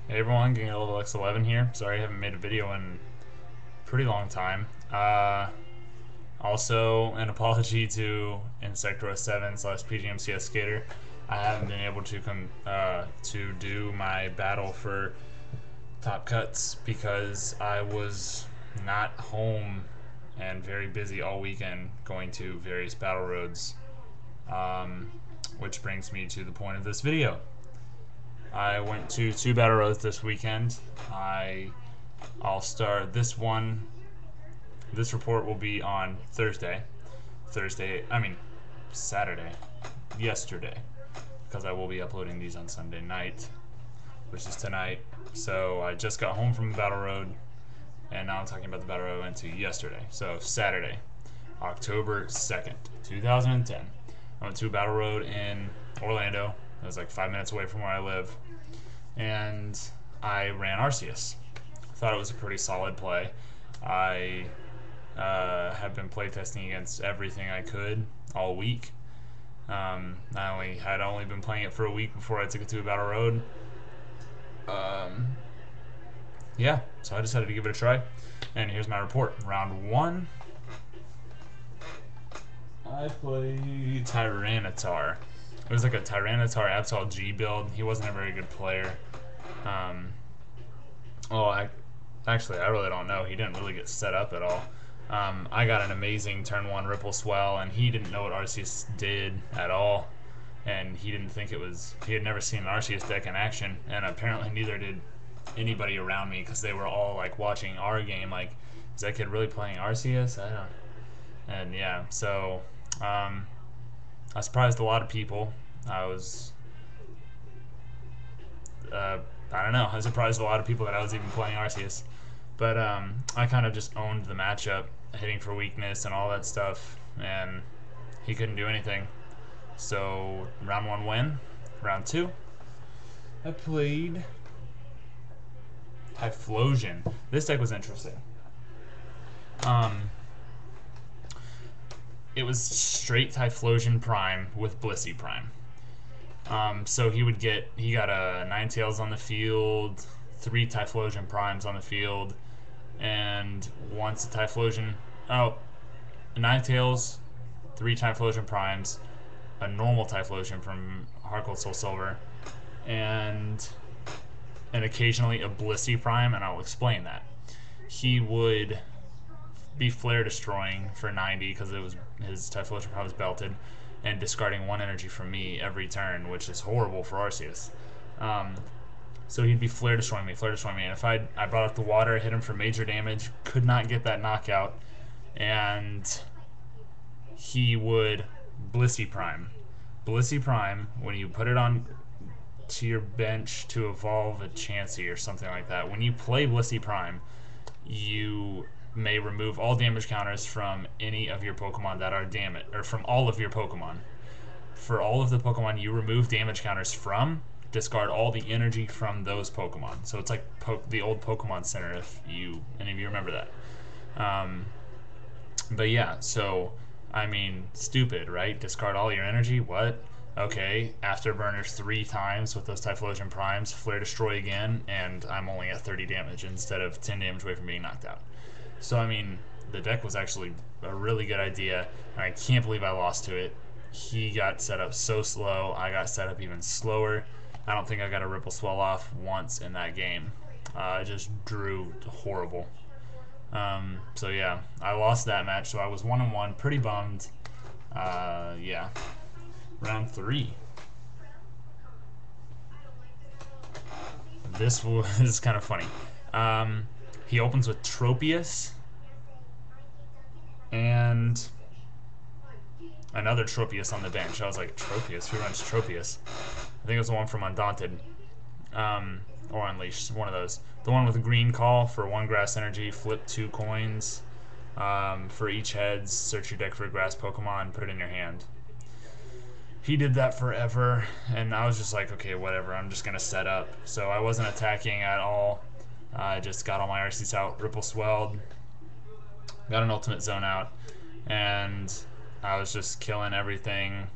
Hey everyone, getting a little X11 here. Sorry I haven't made a video in a pretty long time. Also, an apology to Insector07 slash PGMCS Skater. I haven't been able to to do my battle for top cuts because I was not home and very busy all weekend going to various battle roads. Which brings me to the point of this video. I went to 2 battle roads this weekend. I'll start this one. This report will be on Thursday. Saturday. Yesterday. Because I will be uploading these on Sunday night, which is tonight. So I just got home from the battle road, and now I'm talking about the battle road I went to yesterday. So Saturday, October 2nd, 2010. I went to a battle road in Orlando. It was like 5 minutes away from where I live. And I ran Arceus. Thought it was a pretty solid play. I have been playtesting against everything I could all week. I had only been playing it for a week before I took it to a battle road. Yeah, so I decided to give it a try. And here's my report. Round 1, I played Tyranitar. It was like a Tyranitar Absol G build. He wasn't a very good player. Actually, I really don't know. He didn't really get set up at all. I got an amazing turn 1 Ripple Swell, and he didn't know what Arceus did at all. And he didn't think it was... He had never seen an Arceus deck in action, and apparently neither did anybody around me, because they were all like watching our game, like, is that kid really playing Arceus? I don't... And yeah, so... I surprised a lot of people. I don't know, I surprised a lot of people that I was even playing Arceus. But I kind of just owned the matchup, hitting for weakness and all that stuff, and he couldn't do anything. So, round 1 win. Round 2, I played Typhlosion. This deck was interesting. It was straight Typhlosion Prime with Blissey Prime. So he got a Ninetales on the field, 3 Typhlosion Primes on the field, and once a Typhlosion, Ninetales, 3 Typhlosion Primes, a normal Typhlosion from Heart Soul Silver, and occasionally a Blissey Prime, and I'll explain that. He would be flare destroying for 90 because it was his Typhlosion Prime was belted, and discarding 1 energy from me every turn, which is horrible for Arceus. So he'd be flare destroying me, and if I brought up the water, hit him for major damage, could not get that knockout, and he would Blissey Prime. Blissey Prime, when you put it on to your bench to evolve a Chansey or something like that, when you play Blissey Prime, you may remove all damage counters from any of your Pokemon that are damaged, or from all of your Pokemon. For all of the Pokemon you remove damage counters from, discard all the energy from those Pokemon. So it's like the old Pokemon Center, if any of you remember that. But yeah, so, I mean, stupid, right? Discard all your energy? What? Okay, Afterburners 3 times with those Typhlosion Primes, Flare Destroy again, and I'm only at 30 damage instead of 10 damage away from being knocked out. So, I mean, the deck was actually a really good idea, and I can't believe I lost to it. He got set up so slow, I got set up even slower. I don't think I got a Ripple Swell off once in that game. I just drew horrible. So yeah, I lost that match, so I was 1-1, pretty bummed. Yeah. Round 3. This was kind of funny. He opens with Tropius and another Tropius on the bench. I was like, Tropius? Who runs Tropius? I think it was the one from Undaunted. Or Unleashed, one of those. The one with the green call for 1 grass energy, flip 2 coins. For each heads, search your deck for a grass Pokemon, put it in your hand. He did that forever, and I was just like, okay, whatever, I'm just going to set up. So I wasn't attacking at all. I just got all my Arceus out, Ripple Swelled, got an Ultimate Zone out, and I was just killing everything.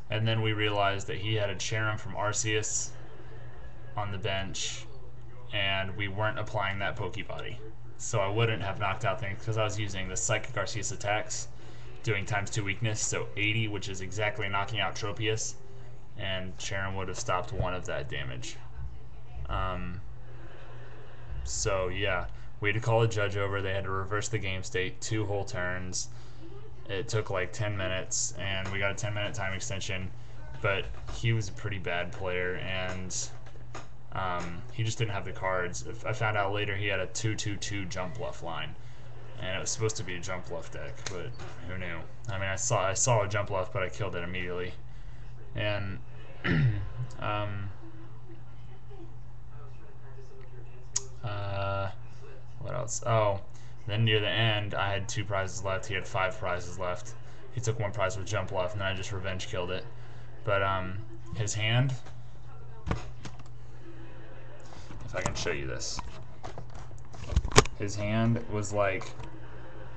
And then we realized that he had a Cherim from Arceus on the bench, and we weren't applying that Pokebody. So I wouldn't have knocked out things because I was using the Psychic Arceus attacks, doing ×2 weakness, so 80, which is exactly knocking out Tropius, and Sharon would have stopped one of that damage. So yeah, we had to call a judge over. They had to reverse the game state 2 whole turns. It took like 10 minutes, and we got a 10-minute time extension, but he was a pretty bad player, and he just didn't have the cards. I found out later he had a 2-2-2 jump bluff line, and it was supposed to be a jump bluff deck, but who knew? I mean, I saw a jump bluff, but I killed it immediately. And what else? Oh, then near the end, I had 2 prizes left. He had 5 prizes left. He took 1 prize with jump bluff, and then I just revenge killed it. But his hand, if I can show you this, his hand was like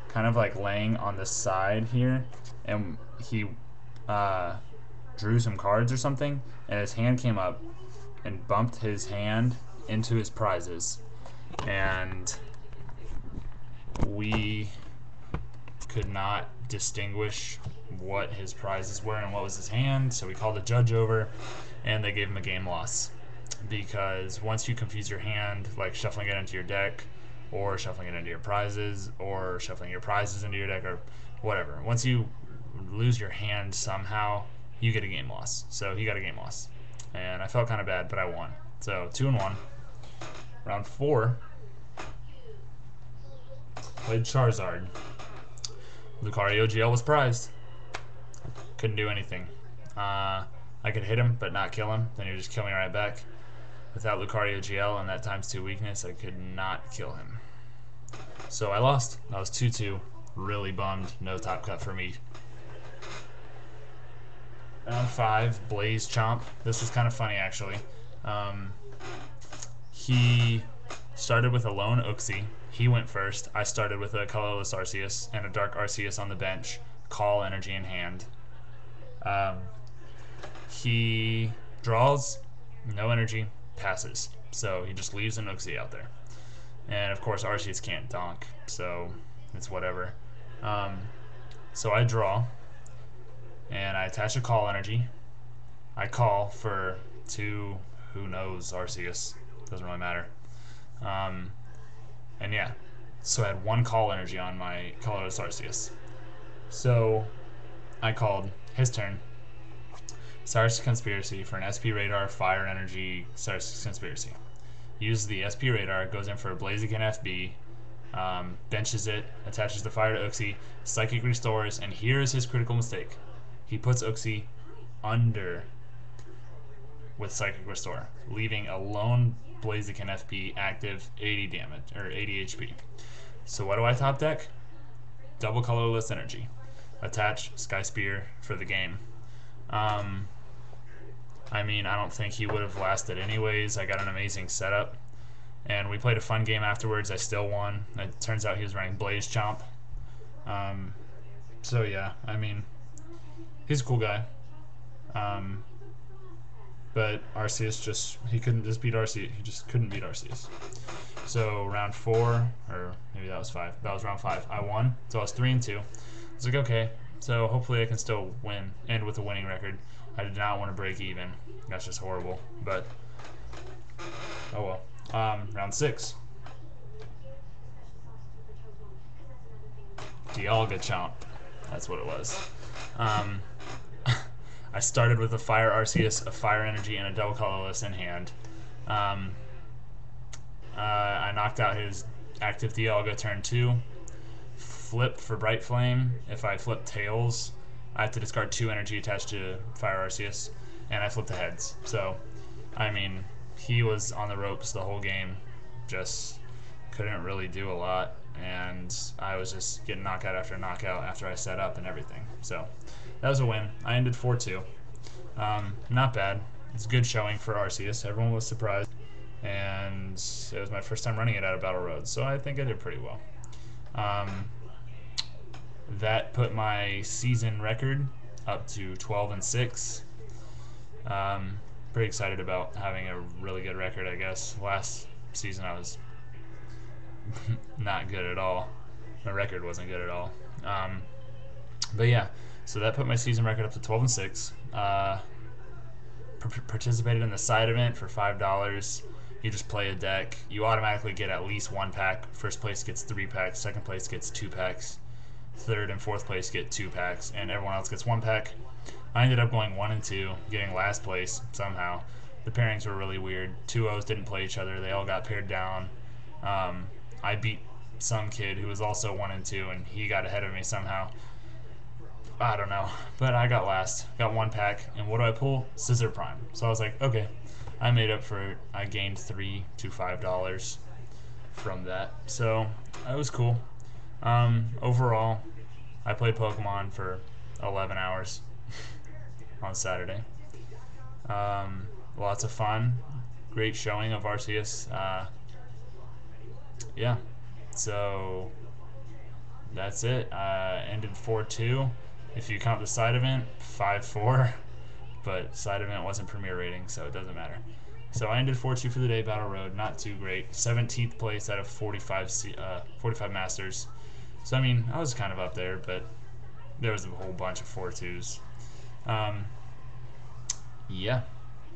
kind of like laying on the side here, and he drew some cards or something, and his hand came up and bumped his hand into his prizes, and we could not distinguish what his prizes were and what was his hand, so we called the judge over, and they gave him a game loss. Because once you confuse your hand, like shuffling it into your deck, or shuffling it into your prizes, or shuffling your prizes into your deck, or whatever, once you lose your hand somehow, you get a game loss. So he got a game loss, and I felt kind of bad, but I won. So 2-1. Round 4, played Charizard. Lucario GL was prized. Couldn't do anything. I could hit him, but not kill him. Then he would just kill me right back. Without Lucario GL and that ×2 weakness, I could not kill him. So I lost. I was 2-2. Really bummed. No top cut for me. Round 5, Blaze Chomp. This was kind of funny, actually. He started with a lone Uxie. He went first. I started with a colorless Arceus and a dark Arceus on the bench. Call energy in hand. He draws, no energy, passes. So he just leaves an Uxie out there. And of course Arceus can't donk, so it's whatever. So I draw, and I attach a call energy. I call for 2, who knows, Arceus. Doesn't really matter. And yeah, so I had 1 call energy on my colorless Arceus. So I called his turn. Sarcastic Conspiracy for an SP Radar Fire Energy Sarcastic Conspiracy. Uses the SP Radar, goes in for a Blaziken FB, benches it, attaches the fire to Uxie, Psychic Restores, and here's his critical mistake. He puts Uxie under with Psychic Restore, leaving a lone Blaziken FB active 80 damage, or 80 HP. So what do I top deck? Double colorless energy. Attach Sky Spear for the game. I mean, I don't think he would have lasted anyways. I got an amazing setup, and we played a fun game afterwards. I still won. It turns out he was running Blaze Chomp. So yeah, I mean, he's a cool guy. But Arceus he couldn't just beat Arceus. He just couldn't beat Arceus. So round 4, or maybe that was 5. That was round 5. I won, so I was 3-2. I was like, okay, so hopefully I can still end with a winning record. I did not want to break even. That's just horrible. But oh well. Round 6. Dialga Chomp. That's what it was. I started with a Fire Arceus, a Fire Energy, and a double colorless in hand. I knocked out his active Dialga turn 2. Flip for Bright Flame. If I flip Tails, I have to discard 2 energy attached to Fire Arceus, and I flipped the heads. So, I mean, he was on the ropes the whole game. Just couldn't really do a lot, and I was just getting knockout after knockout after I set up and everything. So, that was a win. I ended 4-2. Not bad. It's a good showing for Arceus. Everyone was surprised, and it was my first time running it out of Battle Road, so I think I did pretty well. That put my season record up to 12-6. Pretty excited about having a really good record, I guess. Last season I was not good at all. My record wasn't good at all. But yeah, so that put my season record up to 12-6. Participated in the side event for $5. You just play a deck. You automatically get at least 1 pack. First place gets 3 packs. Second place gets 2 packs. Third and fourth place get 2 packs, and everyone else gets 1 pack. I ended up going 1 and 2, getting last place somehow. The pairings were really weird. 2-0s didn't play each other. They all got paired down. I beat some kid who was also 1 and 2, and he got ahead of me somehow. I don't know, but I got last. Got 1 pack, and what do I pull? Scissor Prime. So I was like, okay, I made up for it. I gained $3 to $5 from that, so that was cool. Overall, I played Pokemon for 11 hours on Saturday. Lots of fun. Great showing of Arceus. Yeah, so that's it. Ended 4-2. If you count the side event, 5-4. But side event wasn't premier rating, so it doesn't matter. So I ended 4-2 for the day, Battle Road. Not too great. 17th place out of 45 Masters. So, I mean, I was kind of up there, but there was a whole bunch of 4-2s. Yeah.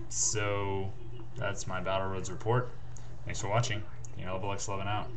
So, that's my Battle Roads report. Thanks for watching. Level X11 out.